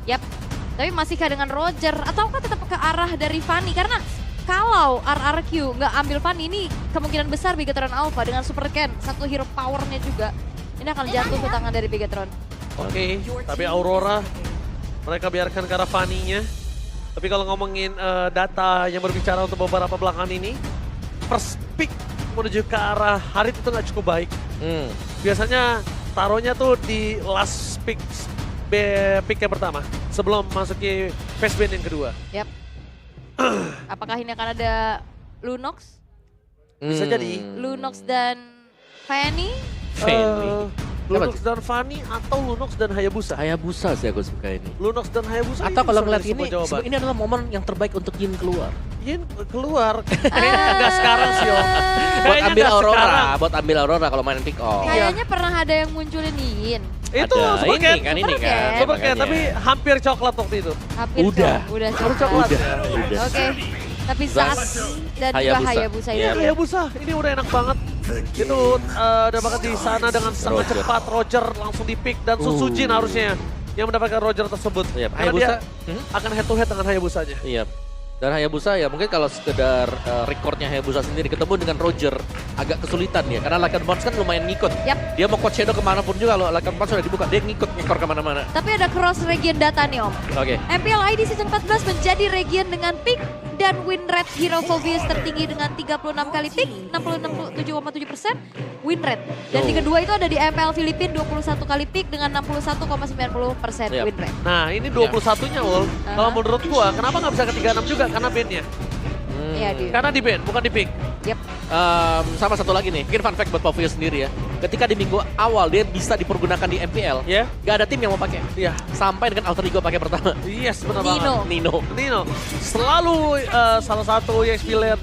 Yap, tapi masihkah dengan Roger ataukah tetap ke arah dari Fanny? Karena kalau RRQ nggak ambil Fanny ini kemungkinan besar Bigetron Alpha dengan Super Ken, satu hero powernya juga. Ini akan jatuh ke tangan dari Bigetron. Oke, tapi Aurora mereka biarkan ke arah Fanny-nya. Tapi kalau ngomongin data yang berbicara untuk beberapa belakangan ini, first pick menuju ke arah Harit itu nggak cukup baik. Biasanya taruhnya tuh di last pick, pick yang pertama sebelum masuki face band yang kedua. Yap. Apakah ini akan ada Lunox? Bisa jadi. Lunox dan Fanny? Lunox dan Fanny atau Lunox dan Hayabusa? Hayabusa sih aku suka ini. Lunox dan Hayabusa Atau kalau ngeliat ini ini, ini adalah momen yang terbaik untuk Yin keluar. Yin keluar. Kayaknya nggak sekarang sih Om. Buat Kayaknya ambil nggak Aurora, sekarang. buat ambil Aurora kalau main pick off. Kayaknya pernah ada yang munculin Yin. Itu Ada Super ini Cat. kan, ini Super kan. Cat. Super Cat, makanya. tapi hampir coklat waktu itu. Hampir Udah. Udah Baru coklat. coklat. Udah. Oke. Tapi Zas, Zas dan juga Hayabusa. Hayabusa Iya. itu. Hayabusa, ini udah enak banget. Itu udah banget di sana dengan sangat Roger. cepat. Roger langsung di pick dan Susujin harusnya yang mendapatkan Roger tersebut. Iya, Karena dia Hayabusa. akan head to head dengan Hayabusanya. Iya. Dan Hayabusa ya mungkin kalau sekedar recordnya Hayabusa sendiri ketemu dengan Roger agak kesulitan ya. Karena Lycan Bounce kan lumayan ngikut. Yap. Dia mau coach shadow kemanapun juga kalau Lycan Bounce sudah dibuka. Dia ngikut ngikor kemana-mana. Tapi ada cross region data nih Om. Oke. MPL ID Season 14 menjadi region dengan pick dan win rate Hero Phobius tertinggi dengan 36 kali pick, 67,7% win rate. Dan di kedua itu ada di MPL Filipina 21 kali pick dengan 61,90% Yap. win rate. Nah ini 21-nya Wol. Kalau menurut gua kenapa nggak bisa ke 36 juga? Karena bandnya. Iya dia. Karena di band, bukan di pick. Yap. Sama satu lagi nih, mungkin fun fact buat Pavio sendiri ya. Ketika di minggu awal dia bisa dipergunakan di MPL, Ya. gak ada tim yang mau pakai. Iya. Sampai dengan Alter Ego pakai pertama. Yes, benar Nino. banget. Nino. Nino. Selalu salah satu EXP player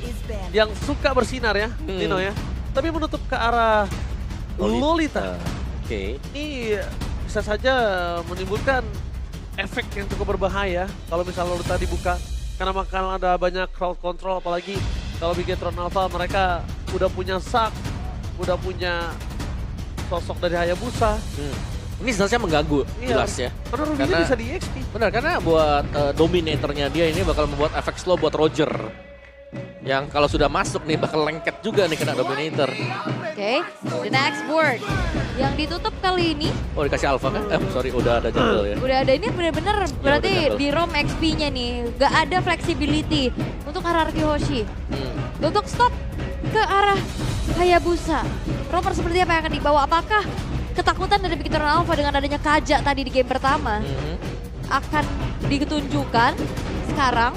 yang suka bersinar ya, Nino ya. Tapi menutup ke arah Lolita. Oke. Ini bisa saja menimbulkan efek yang cukup berbahaya kalau misalnya Lolita dibuka. Karena bakal ada banyak crowd control, apalagi kalau Bigetron Alpha mereka udah punya Sak, udah punya sosok dari Hayabusa. Ini seharusnya mengganggu, Iya. jelas ya. Karena ruginya Karena- bisa di XP. Benar, karena buat dominatornya dia ini bakal membuat efek slow buat Roger. Yang kalau sudah masuk nih bakal lengket juga nih kena dominator. Oke, the next board. Yang ditutup kali ini Oh dikasih alpha kan? Sorry udah ada jungle ya. udah ada ini bener-bener berarti udah jungle. di ROM XP-nya nih gak ada flexibility untuk hierarchy Hoshi. Untuk stop ke arah Hayabusa. Roper seperti apa yang akan dibawa? Apakah ketakutan dari Bigetron Alpha dengan adanya Kaja tadi di game pertama akan ditunjukkan sekarang?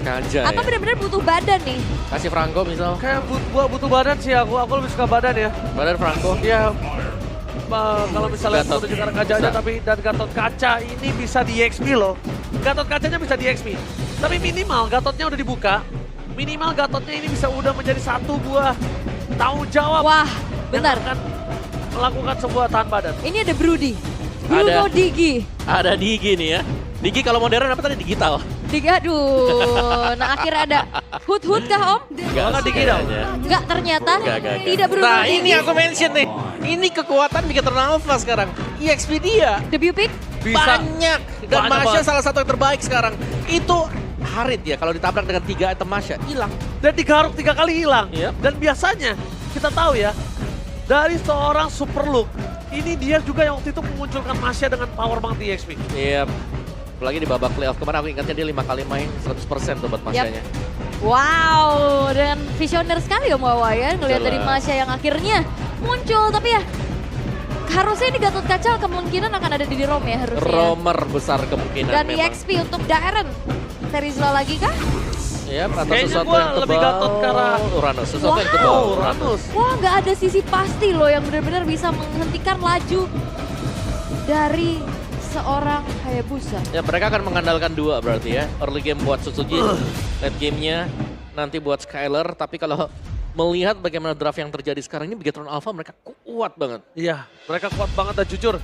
Kaja Iya, Atau ya. benar-benar butuh badan nih? Kasih Franco misal. Kayak gua butuh badan sih aku lebih suka badan ya. Badan Franco. Ya kalau misalnya Gatot. udah juga kacanya Bisa. tapi dan Gatot kaca ini bisa di XP loh. Gatot kacanya bisa di XP. Tapi minimal Gatotnya udah dibuka. Minimal Gatotnya ini bisa udah menjadi satu buah tanggung jawab Wah, yang benar. akan melakukan sebuah tahan badan. Ini ada Broody. Bruno Ada. Digi. Ada Digi nih ya. Digi kalau modern apa tadi digital? Digi, aduh. Nah akhirnya ada Hut kah Om? Malah Digi dong. Enggak ternyata. Enggak. Tidak Bruno Nah Digi. ini aku mention nih. Ini kekuatan Bigetron Alpha sekarang. EXP dia. Debut pick. Bisa. Banyak. Dan Banyak Masya banget. salah satu yang terbaik sekarang. Itu Harit ya kalau ditabrak dengan 3 item Masya hilang. Dan digaruk 3 kali hilang. Yep. Dan biasanya kita tahu ya, dari seorang super look, ini dia juga yang waktu itu memunculkan Masya dengan power banget di EXP. Iya. Apalagi di babak playoff kemarin aku ingatnya dia 5 kali main 100% tuh buat Masyanya. Wow, dan visioner sekali Om Wawa ya. Ngelihat dari Jelas. Masya yang akhirnya muncul. Tapi ya harusnya ini Gatot Kaca kemungkinan akan ada di ROM ya harusnya. Romer besar kemungkinan Dan memang. EXP untuk Daren. Terizla lagi kah? Iya, atau Kayaknya sesuatu gua yang tebal. lebih Gatot ke arah Uranus, sesuatu yang Wow. tebal. Oh, Uranus. Wah, nggak ada sisi pasti loh yang benar-benar bisa menghentikan laju dari seorang Hayabusa. Ya mereka akan mengandalkan 2 berarti ya. Early game buat Susuji, late gamenya nanti buat Skyler. Tapi kalau melihat bagaimana draft yang terjadi sekarang ini, Bigetron Alpha mereka kuat banget. Iya, mereka kuat banget dan jujur.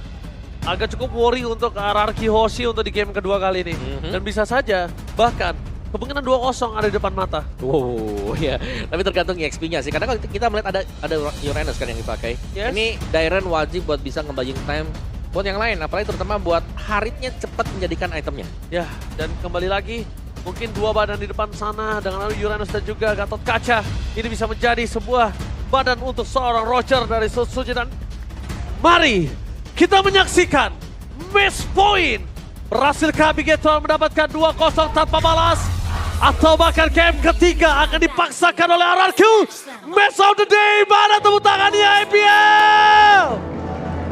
Agak cukup worry untuk hierarchy Hoshi untuk di game kedua kali ini. Dan bisa saja, bahkan kemungkinan 2-0 ada di depan mata. Wow, ya. Tapi tergantung EXP-nya sih. Karena kalau kita melihat ada Uranus kan yang dipakai. Yes. Ini Dairen wajib buat bisa nge-buying time buat yang lain, apalagi terutama buat Haritnya cepat menjadikan itemnya. Ya, dan kembali lagi mungkin dua badan di depan sana dengan Uranus dan juga Gatot Kaca. Ini bisa menjadi sebuah badan untuk seorang Roger dari Sotsuji. Dan mari kita menyaksikan match point. Berhasilkah Bigetron mendapatkan 2-0 tanpa balas? Atau bahkan game ketiga akan dipaksakan oleh RRQ? Match of the day, mana tepuk tangannya IPL?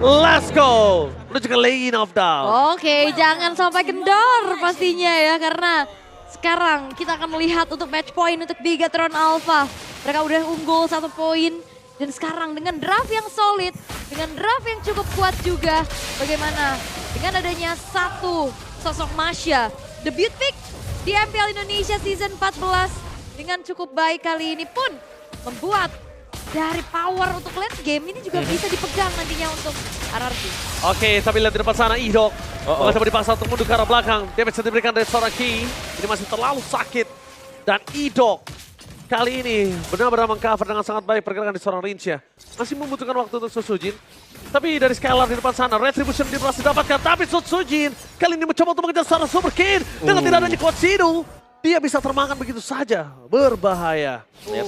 Let's go! Menuju ke lane of down. Oke, jangan sampai kendor pastinya ya, karena sekarang kita akan melihat untuk match point untuk Bigetron Alpha. Mereka udah unggul 1 poin, dan sekarang dengan draft yang solid, dengan draft yang cukup kuat juga, bagaimana dengan adanya satu sosok Masya, debut pick di MPL Indonesia Season 14 dengan cukup baik kali ini pun membuat dari power untuk late game ini juga bisa dipegang nantinya untuk RRQ. Oke, tapi lihat di depan sana Idok. Mencoba dipaksa untuk mundur ke arah belakang. Damage yang diberikan dari seorang Ki. Ini masih terlalu sakit. Dan Idok kali ini benar-benar mengcover dengan sangat baik pergerakan di seorang Rincia. Masih membutuhkan waktu untuk Sosujin. Tapi dari Skylar di depan sana, Retribution dia berhasil dapatkan. Tapi Sosujin kali ini mencoba untuk mengejar seorang Super King. Dengan tidak adanya Kotsinu, dia bisa termakan begitu saja. Berbahaya. Yep.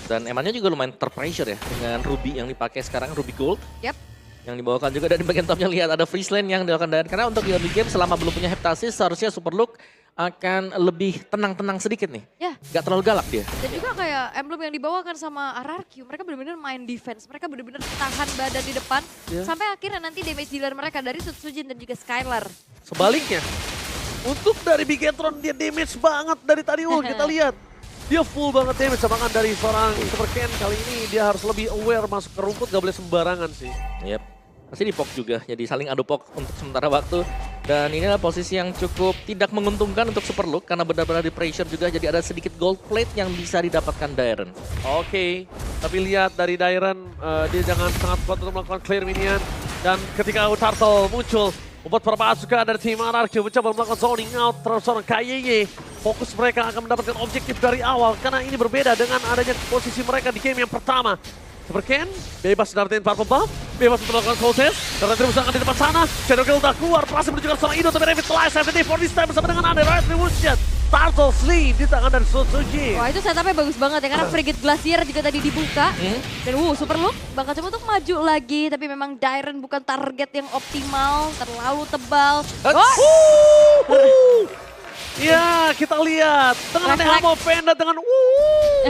Dan emangnya juga lumayan terpressure ya dengan Ruby yang dipakai sekarang, Ruby Gold. Yep. Yang dibawakan juga dari bagian topnya, lihat ada freeze lane yang dilakukan dari, karena untuk early game selama belum punya Heptasis seharusnya Superlook akan lebih tenang-tenang sedikit nih. Ya. Gak terlalu galak dia. Dan juga kayak emblem yang dibawakan sama RRQ, mereka benar-benar main defense, mereka benar-benar tahan badan di depan, sampai akhirnya nanti damage dealer mereka dari Sutsujin dan juga Skylar. Sebaliknya, untuk dari Bigetron dia damage banget dari tadi. Kita lihat. Dia full banget damage, bahkan dari seorang Super Ken kali ini dia harus lebih aware masuk ke rumput, gak boleh sembarangan sih. Yep. Pasti di pok juga, jadi saling adu pok untuk sementara waktu. Dan inilah posisi yang cukup tidak menguntungkan untuk Superlook karena benar-benar di pressure juga, jadi ada sedikit gold plate yang bisa didapatkan Dairen. Oke, tapi lihat dari Dairen, dia jangan sangat kuat untuk melakukan clear minion. Dan ketika Turtle muncul, membuat beberapa asuka dari tim RRQ mencoba melakukan zoning out terhadap seorang KYY. Fokus mereka akan mendapatkan objektif dari awal karena ini berbeda dengan adanya posisi mereka di game yang pertama. Super Ken bebas dapetin purple buff, bebas untuk melakukan soul test. Karena Retribution akan di depan sana, Shadow Kill udah keluar, berhasil menunjukkan seorang Ido, tapi Revitalize 70 for this time bersama dengan Ade Retribution. Turtle Sleeve di tangan dari Sotsuji. Wah, itu setupnya bagus banget ya, karena Frigate Glacier juga tadi dibuka. Dan Superlook bakal coba untuk maju lagi, tapi memang Dairen bukan target yang optimal, terlalu tebal. Ya, kita lihat dengan Refleks. Amo Penda dengan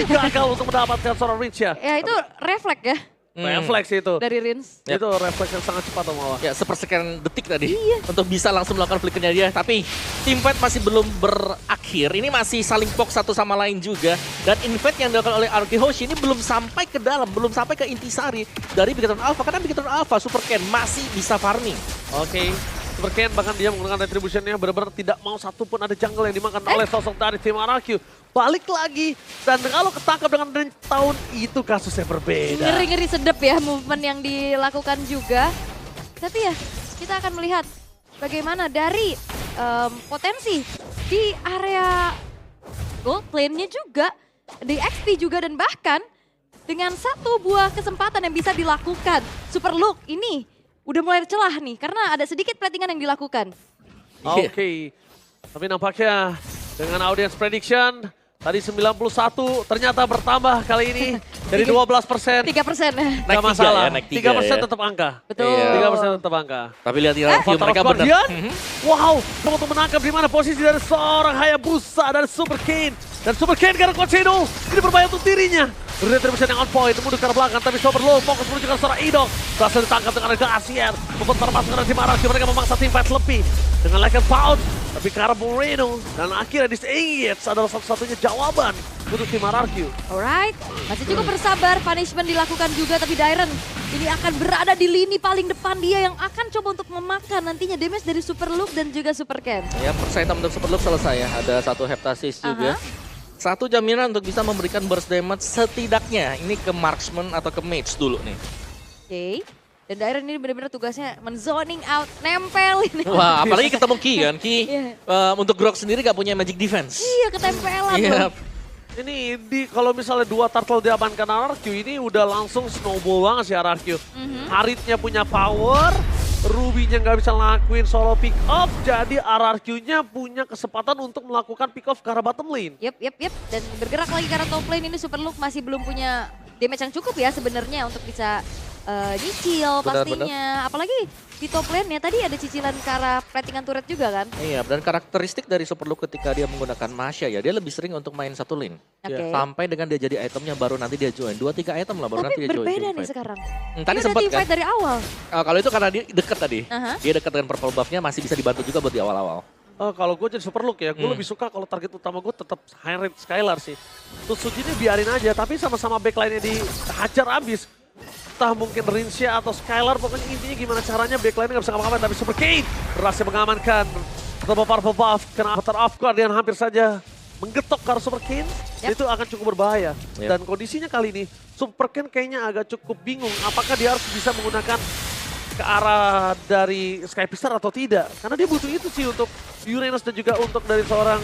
gagal untuk mendapatkan seorang Rincia. Ya itu refleks ya Refleks itu. dari Rins. Yep. Itu refleks yang sangat cepat Om Awa. Ya, sepersekian detik tadi untuk bisa langsung melakukan flickernya dia. Tapi team fight masih belum berakhir. Ini masih saling pok satu sama lain juga. Dan invade yang dilakukan oleh RRQ Hoshi ini belum sampai ke dalam, belum sampai ke intisari dari Bigetron Alpha. Karena Bigetron Alpha, Super Ken masih bisa farming. Oke. Super Ken bahkan dia menggunakan retributionnya benar-benar tidak mau satupun ada jungle yang dimakan oleh sosok dari tim RRQ. Balik lagi, dan kalau ketangkap dengan range tahun itu kasusnya berbeda. Ngeri-ngeri sedep ya movement yang dilakukan juga. Tapi ya kita akan melihat bagaimana dari potensi di area gold lane-nya juga, di XP juga, dan bahkan dengan satu buah kesempatan yang bisa dilakukan. Superlook ini udah mulai celah nih karena ada sedikit platingan yang dilakukan. Oke. Tapi nampaknya dengan audience prediction tadi 91 ternyata bertambah kali ini dari 12%. 3%. Gak Naik masalah, 3 ya, naik 3 3% ya. tetap angka. Betul. Iya. 3% tetap angka. Tapi lihat di review mereka benar. Guardian? Wow, untuk menangkap di mana posisi dari seorang Hayabusa dan Super King. Dan Super King karena Kotsino, ini berbahaya untuk dirinya. Retribution yang on point, mundur ke arah belakang, tapi Superlook fokus menunjukkan seorang Idok. Berhasil ditangkap dengan Glacier, membuat permasalahan dari tim RRQ, mereka memaksa tim fight lebih. Dengan Legend Pound, tapi ke arah Moreno. Dan akhirnya Disengage adalah satu-satunya jawaban untuk tim RRQ. Alright, masih cukup bersabar, punishment dilakukan juga, tapi Dairen ini akan berada di lini paling depan, dia yang akan coba untuk memakan nantinya damage dari Superlook dan juga Super Ken. Ya, first item untuk Superlook selesai ya. Ada satu Heptasis juga. Satu jaminan untuk bisa memberikan burst damage setidaknya ini ke marksman atau ke mage dulu nih. Oke, dan Dairen ini benar-benar tugasnya men-zoning out, nempel ini. Wah, apalagi ketemu Ki kan. Ki Iya. untuk Grok sendiri gak punya magic defense. Iya, ketempelan Iya. loh. Ini kalau misalnya 2 turtle diamankan RRQ ini udah langsung snowball banget sih RRQ. Haritnya punya power, Ruby-nya nggak bisa ngelakuin solo pick off, jadi RRQ-nya punya kesempatan untuk melakukan pick off ke arah bottom lane. Yep. Dan bergerak lagi karena top lane ini Super Look masih belum punya damage yang cukup ya sebenarnya untuk bisa nyicil pastinya. Apalagi di top lane-nya tadi ada cicilan ke arah plantingan turret juga kan. Iya, dan karakteristik dari Super Look ketika dia menggunakan Masha ya, dia lebih sering untuk main satu lane. Oke. Sampai dengan dia jadi itemnya baru nanti dia join. 2-3 item lah baru nanti Tapi dia join. berbeda nih teamfight. sekarang. Tadi Dia sempat udah kan? teamfight dari awal. Kalau itu karena dia deket tadi. Aha. Dia deket dengan purple buff-nya masih bisa dibantu juga buat di awal-awal. Kalau gue jadi Super Look ya, gue lebih suka kalau target utama gue tetap high rate Skylar sih. Tutsuji ini biarin aja, tapi sama-sama backline-nya dihajar abis. Entah mungkin Rinsya atau Skylar, pokoknya intinya gimana caranya backline-nya gak bisa ngapa-ngapain. Tapi Super Kane berhasil mengamankan double purple buff, kena avatar off guard dan hampir saja menggetok ke arah Super Kane. Itu akan cukup berbahaya. Dan kondisinya kali ini, Super Kane kayaknya agak cukup bingung apakah dia harus bisa menggunakan ke arah dari Sky Pistar atau tidak. Karena dia butuh itu sih untuk Uranus dan juga untuk dari seorang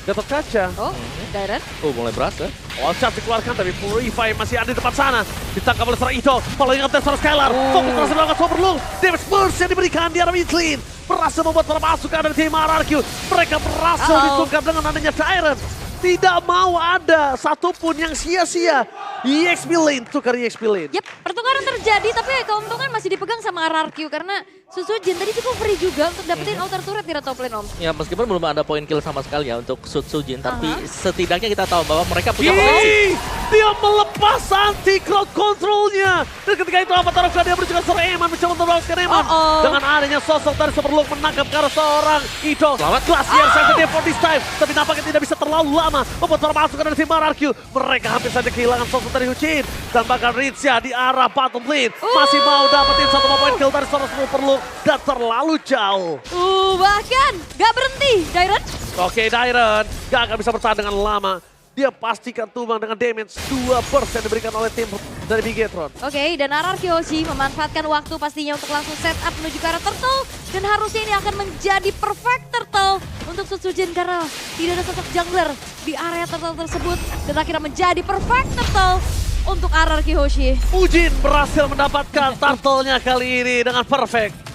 Gatot Kaca. Oh, Dairen. Oh, mulai berasa. Wall Charge dikeluarkan tapi Purify masih ada di depan sana. Ditangkap oleh seorang Ito. Following up dari seorang Skylar. Fokus terus melakukan Super Look. Damage burst yang diberikan di arah mid lane. Berhasil membuat para pasukan dari tim RRQ. Mereka berhasil ditungkap dengan adanya Dairen. Tidak mau ada satupun yang sia-sia. EXP lane, tukar EXP lane. Yap, pertukaran terjadi tapi keuntungan masih dipegang sama RRQ karena Susujin tadi cukup free juga untuk dapetin outer turret di top lane, Om. Ya meskipun belum ada poin kill sama sekali ya untuk Sutsujin, tapi setidaknya kita tahu bahwa mereka punya potensi. Dia melepas anti-crowd control-nya. Dan ketika itu Avatar of God dia berjuang seorang Eman mencoba untuk membalaskan Eman. Dengan adanya sosok dari Super Look menangkap ke arah seorang Ito. Selamat. Glacier sampai for this time. Tapi nampaknya tidak bisa terlalu lama membuat para pasukan dari tim RRQ. Mereka hampir saja kehilangan sosok dari Huchin. Dan bahkan Rinsya di arah bottom lane. Masih mau dapetin satu poin kill dari seorang Super Look. Dan terlalu jauh. Bahkan gak berhenti, Dairen. Oke, Dairen gak akan bisa bertahan dengan lama. Dia pastikan tumbang dengan damage 2% diberikan oleh tim dari Bigetron. Oke, dan RRQ Hoshi memanfaatkan waktu pastinya untuk langsung set up menuju ke arah Turtle. Dan harusnya ini akan menjadi perfect Turtle untuk Sutsujin karena tidak ada sosok jungler di area Turtle tersebut. Dan akhirnya menjadi perfect Turtle untuk RRQ Hoshi. Ujin berhasil mendapatkan turtle-nya kali ini dengan perfect.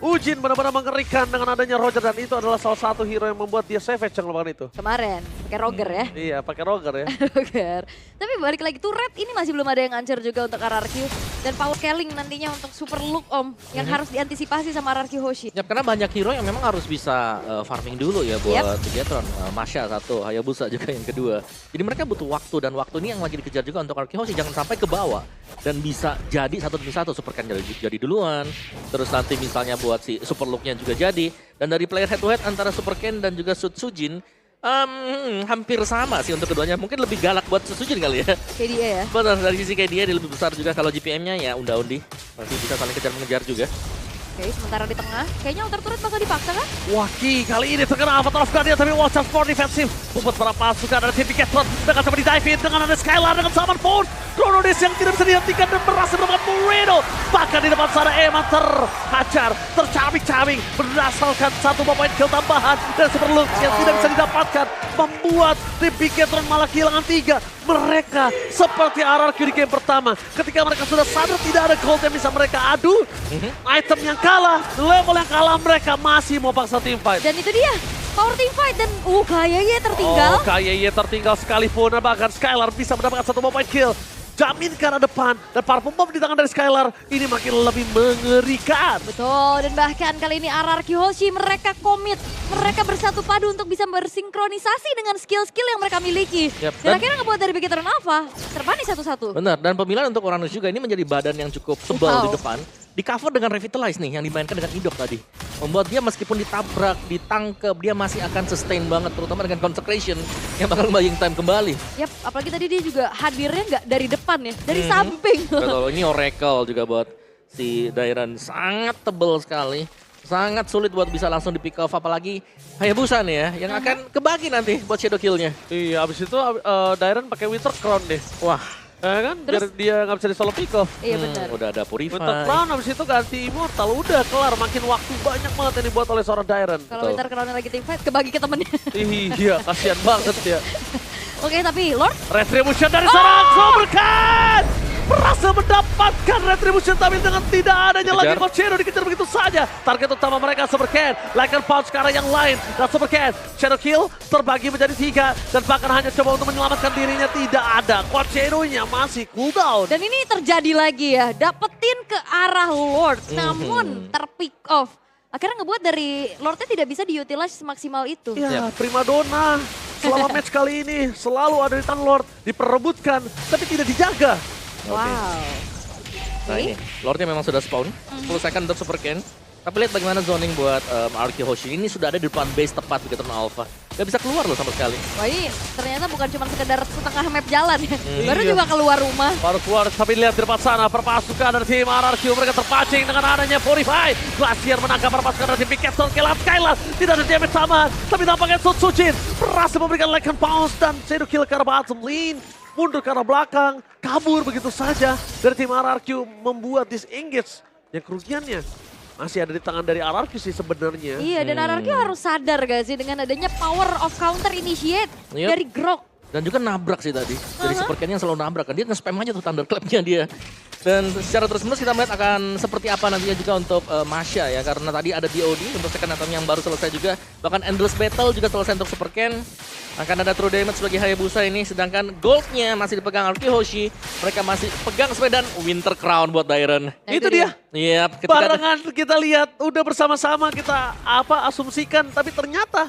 Ujin benar-benar mengerikan dengan adanya Roger dan itu adalah salah satu hero yang membuat dia savage yang melakukan itu. Kemarin, pakai Roger ya. Iya, pakai Roger ya. Roger. Tapi balik lagi turret ini masih belum ada yang hancur juga untuk RRQ. Dan power scaling nantinya untuk Super Look, Om. Yang harus diantisipasi sama RRQ Hoshi. Ya, karena banyak hero yang memang harus bisa farming dulu ya buat Bigetron. Masha satu, Hayabusa juga yang kedua. Jadi mereka butuh waktu dan waktu ini yang lagi dikejar juga untuk RRQ Hoshi. Jangan sampai ke bawah dan bisa jadi satu demi satu. Super Ken jadi duluan. Terus nanti misalnya buat si Super Look-nya juga jadi. Dan dari player head to head antara Super Ken dan juga Sutsujin hampir sama sih untuk keduanya. Mungkin lebih galak buat Sutsujin kali ya. Kayak dia ya. Benar, dari sisi kayak dia lebih besar juga. Kalau GPM-nya ya unda-undi. Masih bisa saling kejar-mengejar juga. Oke, sementara di tengah. Kayaknya outer turret bakal dipaksa kan? Waki kali ini terkena Avatar of God dia tapi Wall Charge for defensif. Membuat para pasukan dari tim Bigetron dengan coba di-dive in dengan ada Skylar dengan Salmon Phone. Chronodis yang tidak bisa dihentikan dan berhasil mendapatkan Moreno. Bahkan di depan sana Eman terhajar, tercabik-cabik berdasarkan satu poin kill tambahan dan Super Look yang tidak bisa didapatkan. Membuat tim Bigetron malah kehilangan 3. Mereka seperti RRQ di game pertama. Ketika mereka sudah sadar tidak ada gold yang bisa mereka adu. Item yang kalah, level yang kalah mereka masih mau paksa team fight. Dan itu dia, power team fight dan kayaknya tertinggal. Kayaknya tertinggal sekalipun, bahkan Skylar bisa mendapatkan satu point kill. Jamin ke arah depan dan para pembom di tangan dari Skylar ini makin lebih mengerikan. Betul, dan bahkan kali ini RRQ Hoshi mereka komit, mereka bersatu padu untuk bisa bersinkronisasi dengan skill-skill yang mereka miliki. Dan akhirnya ngebuat dari Bigetron Alpha terpanis satu-satu. Benar, dan pemilihan untuk Uranus juga ini menjadi badan yang cukup tebal di depan. Di cover dengan Revitalize nih yang dimainkan dengan Idok tadi. Membuat dia meskipun ditabrak, ditangkep, dia masih akan sustain banget. Terutama dengan Consecration yang bakal buying time kembali. Yap, apalagi tadi dia juga hadirnya nggak dari depan ya, dari samping. Betul, ini Oracle juga buat si Dairen. Sangat tebal sekali. Sangat sulit buat bisa langsung di pick off. Apalagi Hayabusa nih ya, yang akan kebagi nanti buat shadow kill-nya. Iya, abis itu Dairen pakai Winter Crown deh. Wah. Kan biar dia nggak bisa di solo pick off. Iya benar. Udah ada Purify. Winter Crown abis itu ganti Immortal, udah kelar. Makin waktu banyak banget yang dibuat oleh seorang Dairen. Kalau Winter Crown lagi team fight, kebagi ke temennya. Iya, kasihan banget ya. Oke, tapi Lord? Retribution dari seorang Supercat! berhasil mendapatkan retribution, tapi dengan tidak adanya lagi Kejar. Cochero dikejar begitu saja. Target utama mereka Super Ken, Lycan Punch ke arah yang lain. Dan Super Ken, Shadow Kill terbagi menjadi 3 dan bahkan hanya coba untuk menyelamatkan dirinya tidak ada. Cochero-nya masih cooldown. Dan ini terjadi lagi ya, dapetin ke arah Lord, namun terpick off. Akhirnya ngebuat dari Lordnya tidak bisa diutilize semaksimal itu. Ya, primadona selama match kali ini selalu ada di tangan Lord, diperebutkan tapi tidak dijaga. Wow. Nah ini, Lordnya memang sudah spawn, 10 second untuk Super Ken. Tapi lihat bagaimana zoning buat Arky Hoshi. Ini sudah ada di depan base tepat begitu Alpha. Gak bisa keluar loh sama sekali. Wah ini ternyata bukan cuma sekedar setengah map jalan ya. Baru Iya. juga keluar rumah. Baru keluar, tapi lihat di depan sana perpasukan dari tim RRQ. Mereka terpancing dengan adanya Fortify. Glacier menangkap perpasukan dari tim Big Cat Stone. Kelam Skylar tidak ada damage sama. Tapi nampaknya Sutsujin berhasil memberikan Lycan Pounce dan Shadow Kill ke arah bottom lane. Mundur ke arah belakang, kabur begitu saja dari tim RRQ, membuat disengage. Yang kerugiannya masih ada di tangan dari RRQ sih sebenarnya. Iya dan RRQ harus sadar gak sih dengan adanya power of counter initiate Yep. dari Grok. Dan juga nabrak sih tadi. Dari Super Ken yang selalu nabrak kan. Dia nge-spam aja tuh Thunderclap-nya dia. Dan secara terus-menerus kita melihat akan seperti apa nantinya juga untuk Masha ya. Karena tadi ada DOD untuk second item yang baru selesai juga. Bahkan Endless Battle juga selesai untuk Super Ken. Akan ada true damage bagi Hayabusa ini. Sedangkan goldnya masih dipegang Arky Hoshi. Mereka masih pegang sepedan Winter Crown buat Dairon. Nah, Itu dia. Iya, ketika Barengan kita lihat, udah bersama-sama kita asumsikan, tapi ternyata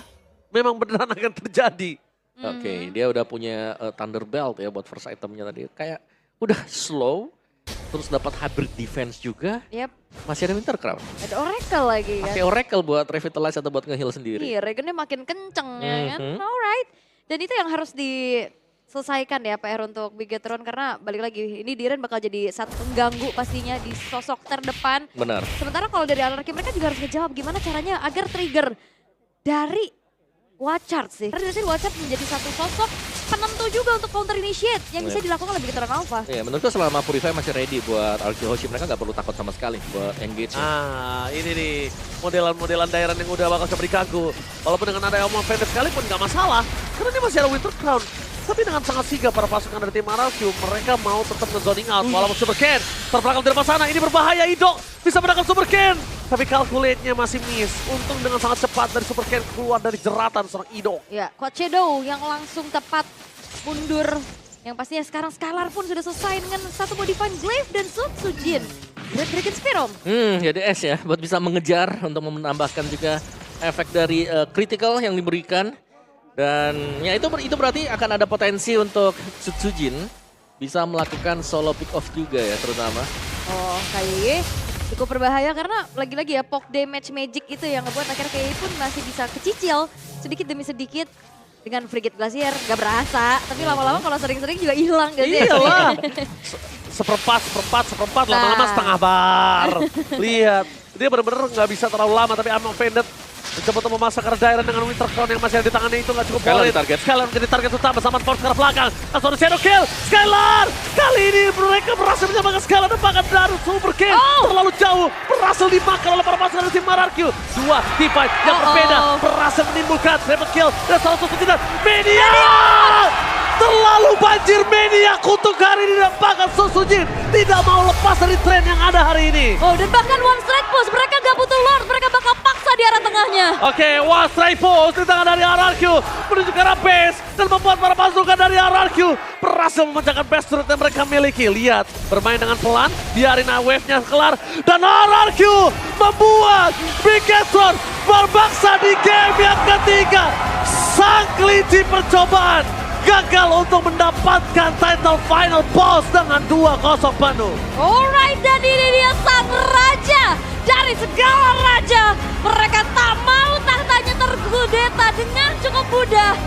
memang beneran akan terjadi. Oke, dia udah punya Thunder Belt ya buat first itemnya tadi. Kayak udah slow, terus dapat hybrid defense juga. Yep. Masih ada Winter Crown. Ada Oracle lagi kan. Pakai Oracle buat revitalize atau buat nge-heal sendiri. Iya, Regennya makin kenceng ya kan. Alright. Dan itu yang harus diselesaikan ya PR untuk Bigetron karena balik lagi ini Diren bakal jadi satu pengganggu pastinya di sosok terdepan. Benar. Sementara kalau dari Anarchy mereka juga harus ngejawab gimana caranya agar trigger dari Watchard sih. Karena dari Watchard menjadi satu sosok penentu juga untuk counter initiate yang bisa dilakukan oleh Bigetron Alpha. Iya, menurutku selama Purify masih ready buat Arky Hoshi, mereka nggak perlu takut sama sekali buat engage. Ini nih modelan-modelan daerah yang udah bakal coba diganggu. Walaupun dengan ada Elmo Fender sekalipun nggak masalah. Karena dia masih ada Winter Crown. Tapi dengan sangat sigap para pasukan dari tim RRQ, mereka mau tetap nge-zoning out. Walaupun Super Ken terbelakang di depan sana, ini berbahaya. Idok bisa menangkap Super Ken. Tapi calculate-nya masih miss. Untung dengan sangat cepat dari Super Ken keluar dari jeratan seorang Idok. Ya, Coach Shadow yang langsung tepat mundur. Yang pastinya sekarang Skylar pun sudah selesai dengan satu Modifying Glaive dan Sutsujin. Great Dragon Spear Om. Jadi S ya, buat bisa mengejar untuk menambahkan juga efek dari critical yang diberikan. Dan ya itu berarti akan ada potensi untuk Sutsujin bisa melakukan solo pick off juga ya terutama. Oh, KYY cukup berbahaya karena lagi-lagi ya poke damage magic itu yang ngebuat akhirnya KYY pun masih bisa kecicil sedikit demi sedikit. Dengan Frigate Glacier gak berasa, tapi lama-lama kalau sering-sering juga hilang gak sih? Iyalah. Seperempat, lama-lama setengah bar. Lihat, dia benar-benar nggak bisa terlalu lama, tapi I'm offended. Mencoba untuk memasak arah Dairon dengan Winter Crown yang masih ada di tangannya itu nggak cukup Skylar valid. target. Skylar menjadi target utama sama Force ke arah belakang. Langsung ada Shadow Kill, Skylar! Kali ini mereka berhasil menyamakan Skylar dan bahkan dari Super Ken. Terlalu jauh, berhasil dimakan oleh para pasukan dari tim RRQ. Dua teamfight yang berbeda, berhasil menimbulkan triple kill. Dan salah satu tidak, Media! Terlalu banjir Media kutuk hari ini dan bahkan Sutsujin tidak mau lepas dari tren yang ada hari ini. Oh, dan bahkan one strike push, mereka gak butuh Lord, mereka bakal paksa di arah tengahnya. Oke, one strike pose di tangan dari RRQ menuju ke arah base dan membuat para pasukan dari RRQ berhasil memecahkan base turret yang mereka miliki. Lihat, bermain dengan pelan, biarin wave-nya kelar dan RRQ membuat Bigetron berbangsa di game yang ketiga. Sang kelinci percobaan gagal untuk mendapatkan title final boss dengan 2-0 penuh. Alright, dan ini dia sang raja dari segala raja. Mereka tak mau tahtanya terkudeta dengan cukup mudah.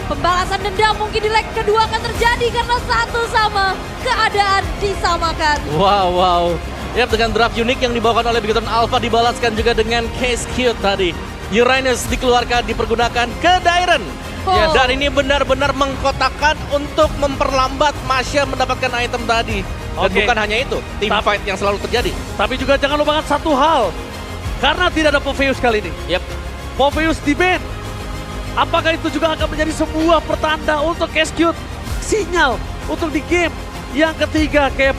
Pembalasan dendam mungkin di leg kedua akan terjadi karena satu sama keadaan disamakan. Wow. Ya dengan draft unik yang dibawakan oleh Bigetron Alpha dibalaskan juga dengan case cute tadi. Uranus dikeluarkan, dipergunakan ke Dairon. Ya, dan ini benar-benar mengkotakkan untuk memperlambat Masha mendapatkan item tadi. Dan Oke. bukan hanya itu, team fight yang selalu terjadi. Tapi juga jangan lupakan satu hal. Karena tidak ada Popheus kali ini. Yap. Popheus di ban. Apakah itu juga akan menjadi sebuah pertanda untuk Case Cute? Sinyal untuk di game yang ketiga kayak